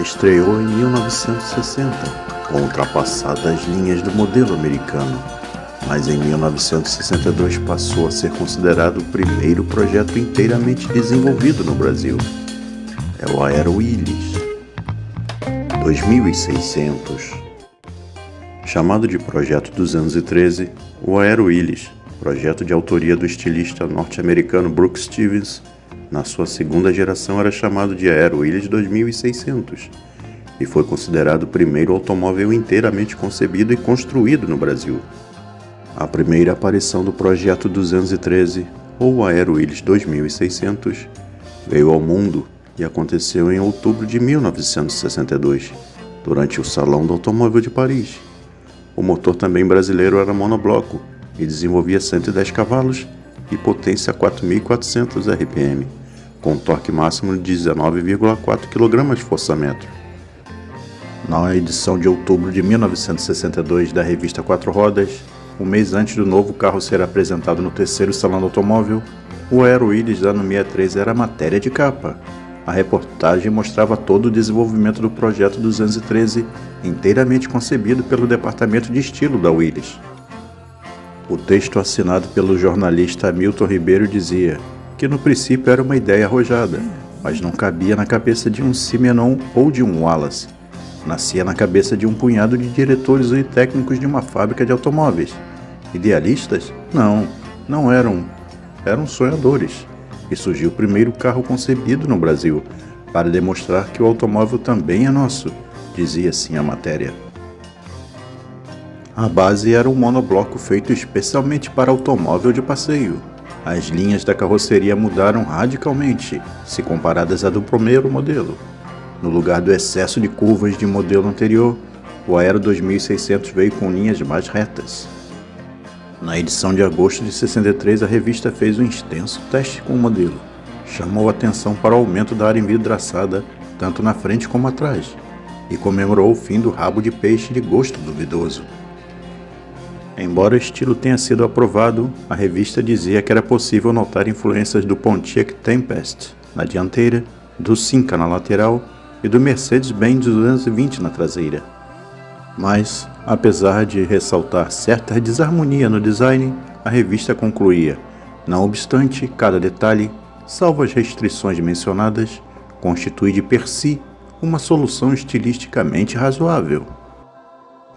estreou em 1960, com ultrapassadas as linhas do modelo americano, mas em 1962 passou a ser considerado o primeiro projeto inteiramente desenvolvido no Brasil. É o Aero Willys 2600. Chamado de Projeto 213, o Aero Willys, projeto de autoria do estilista norte-americano Brooks Stevens, na sua segunda geração era chamado de Aero Willys 2600 e foi considerado o primeiro automóvel inteiramente concebido e construído no Brasil. A primeira aparição do Projeto 213, ou Aero Willys 2600, veio ao mundo e aconteceu em outubro de 1962, durante o Salão do Automóvel de Paris. O motor também brasileiro era monobloco e desenvolvia 110 cavalos e potência 4.400 RPM, com torque máximo de 19,4 kgfm. Na edição de outubro de 1962 da revista Quatro Rodas, um mês antes do novo carro ser apresentado no terceiro Salão do Automóvel, o Aero Willys ano 63 era matéria de capa. A reportagem mostrava todo o desenvolvimento do Projeto 213, inteiramente concebido pelo Departamento de Estilo da Willys. O texto assinado pelo jornalista Hamilton Ribeiro dizia que no princípio era uma ideia arrojada, mas não cabia na cabeça de um Simenon ou de um Wallace. Nascia na cabeça de um punhado de diretores e técnicos de uma fábrica de automóveis. Idealistas? Não eram. Eram sonhadores. E surgiu o primeiro carro concebido no Brasil, para demonstrar que o automóvel também é nosso, dizia assim a matéria. A base era um monobloco feito especialmente para automóvel de passeio. As linhas da carroceria mudaram radicalmente, se comparadas à do primeiro modelo. No lugar do excesso de curvas de modelo anterior, o Aero 2600 veio com linhas mais retas. Na edição de agosto de 63, a revista fez um extenso teste com o modelo. Chamou atenção para o aumento da área envidraçada, tanto na frente como atrás, e comemorou o fim do rabo de peixe de gosto duvidoso. Embora o estilo tenha sido aprovado, a revista dizia que era possível notar influências do Pontiac Tempest na dianteira, do Simca na lateral e do Mercedes-Benz 220 na traseira. Mas, apesar de ressaltar certa desarmonia no design, a revista concluía: não obstante, cada detalhe, salvo as restrições mencionadas, constitui de per si uma solução estilisticamente razoável.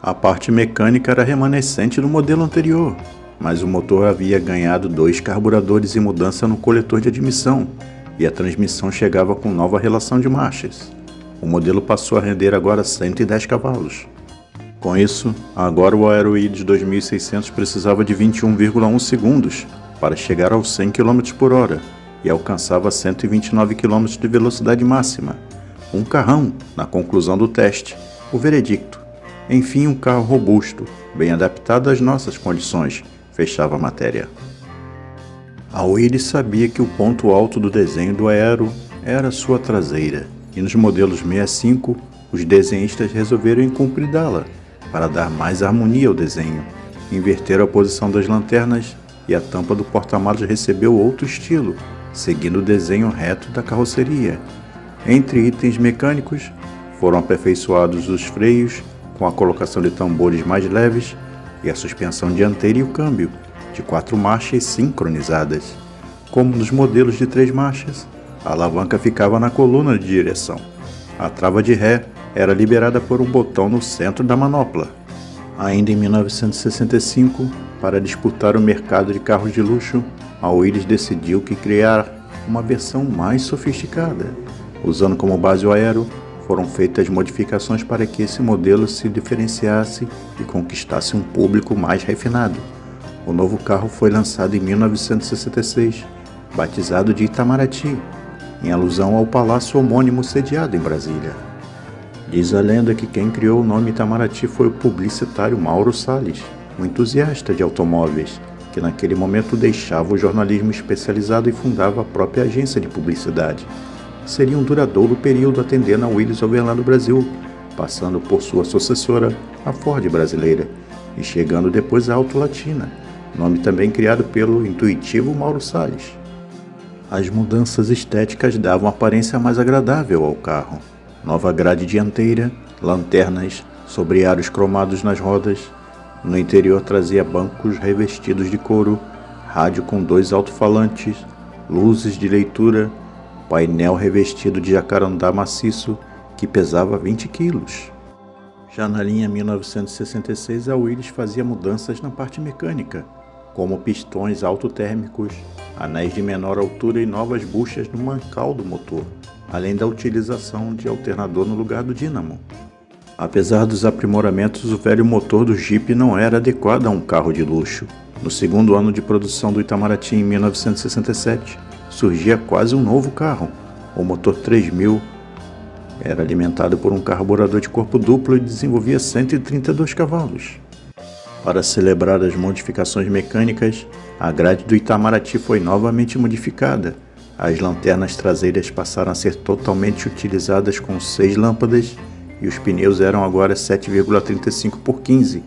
A parte mecânica era remanescente do modelo anterior, mas o motor havia ganhado 2 carburadores e mudança no coletor de admissão, e a transmissão chegava com nova relação de marchas. O modelo passou a render agora 110 cavalos. Com isso, agora o Aero Willys 2600 precisava de 21,1 segundos para chegar aos 100 km por hora e alcançava 129 km de velocidade máxima. Um carrão, na conclusão do teste, o veredicto. Enfim, um carro robusto, bem adaptado às nossas condições, fechava a matéria. A Willys sabia que o ponto alto do desenho do Aero era sua traseira, e nos modelos 65, os desenhistas resolveram incumpridá-la, para dar mais harmonia ao desenho. Inverteram a posição das lanternas e a tampa do porta-malas recebeu outro estilo, seguindo o desenho reto da carroceria. Entre itens mecânicos, foram aperfeiçoados os freios, com a colocação de tambores mais leves, e a suspensão dianteira e o câmbio, de 4 marchas sincronizadas. Como nos modelos de 3 marchas, a alavanca ficava na coluna de direção. A trava de ré era liberada por um botão no centro da manopla. Ainda em 1965, para disputar o mercado de carros de luxo, a Willys decidiu que criar uma versão mais sofisticada. Usando como base o Aero, foram feitas modificações para que esse modelo se diferenciasse e conquistasse um público mais refinado. O novo carro foi lançado em 1966, batizado de Itamaraty, em alusão ao palácio homônimo sediado em Brasília. Diz a lenda que quem criou o nome Itamaraty foi o publicitário Mauro Salles, um entusiasta de automóveis, que naquele momento deixava o jornalismo especializado e fundava a própria agência de publicidade. Seria um duradouro período atendendo a Willys Overland no Brasil, passando por sua sucessora, a Ford brasileira, e chegando depois à Auto Latina, nome também criado pelo intuitivo Mauro Salles. As mudanças estéticas davam aparência mais agradável ao carro. nova grade dianteira, lanternas, sobrearos cromados nas rodas. No interior trazia bancos revestidos de couro, rádio com 2 alto-falantes, luzes de leitura, painel revestido de jacarandá maciço que pesava 20 quilos. Já na linha 1966, a Willys fazia mudanças na parte mecânica, como pistões autotérmicos, anéis de menor altura e novas buchas no mancal do motor, além da utilização de alternador no lugar do dínamo. Apesar dos aprimoramentos, o velho motor do Jeep não era adequado a um carro de luxo. No segundo ano de produção do Itamaraty, em 1967, surgia quase um novo carro. O motor 3000 era alimentado por um carburador de corpo duplo e desenvolvia 132 cavalos. Para celebrar as modificações mecânicas, a grade do Itamaraty foi novamente modificada. As lanternas traseiras passaram a ser totalmente utilizadas com 6 lâmpadas e os pneus eram agora 7,35 por 15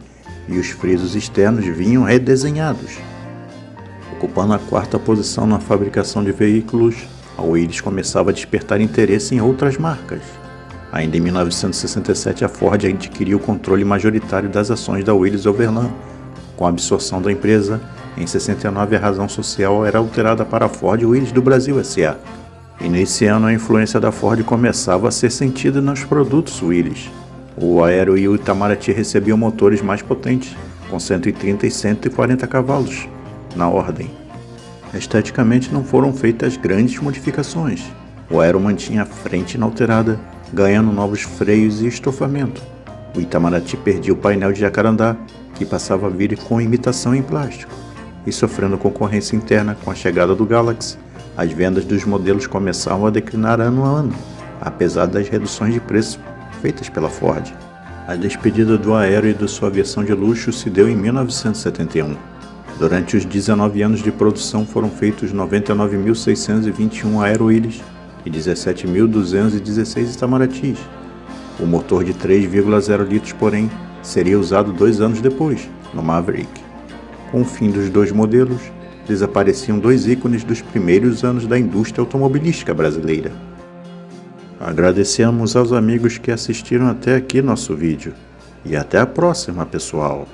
e os frisos externos vinham redesenhados. Ocupando a 4ª posição na fabricação de veículos, a Willys começava a despertar interesse em outras marcas. Ainda em 1967, a Ford adquiriu o controle majoritário das ações da Willys Overland. Com a absorção da empresa, em 69 a razão social era alterada para a Ford Willys do Brasil S.A. E nesse ano a influência da Ford começava a ser sentida nos produtos Willys. O Aero e o Itamaraty recebiam motores mais potentes, com 130 e 140 cavalos, na ordem. Esteticamente não foram feitas grandes modificações. O Aero mantinha a frente inalterada, ganhando novos freios e estofamento. O Itamaraty perdia o painel de jacarandá, que passava a vir com imitação em plástico. E sofrendo concorrência interna com a chegada do Galaxy, as vendas dos modelos começavam a declinar ano a ano, apesar das reduções de preço feitas pela Ford. A despedida do Aero e da sua versão de luxo se deu em 1971. Durante os 19 anos de produção foram feitos 99.621 Aero Willys e 17.216 Itamaratys. O motor de 3,0 litros, porém, seria usado 2 anos depois, no Maverick. Com o fim dos 2 modelos, desapareciam 2 ícones dos primeiros anos da indústria automobilística brasileira. Agradecemos aos amigos que assistiram até aqui nosso vídeo. E até a próxima, pessoal!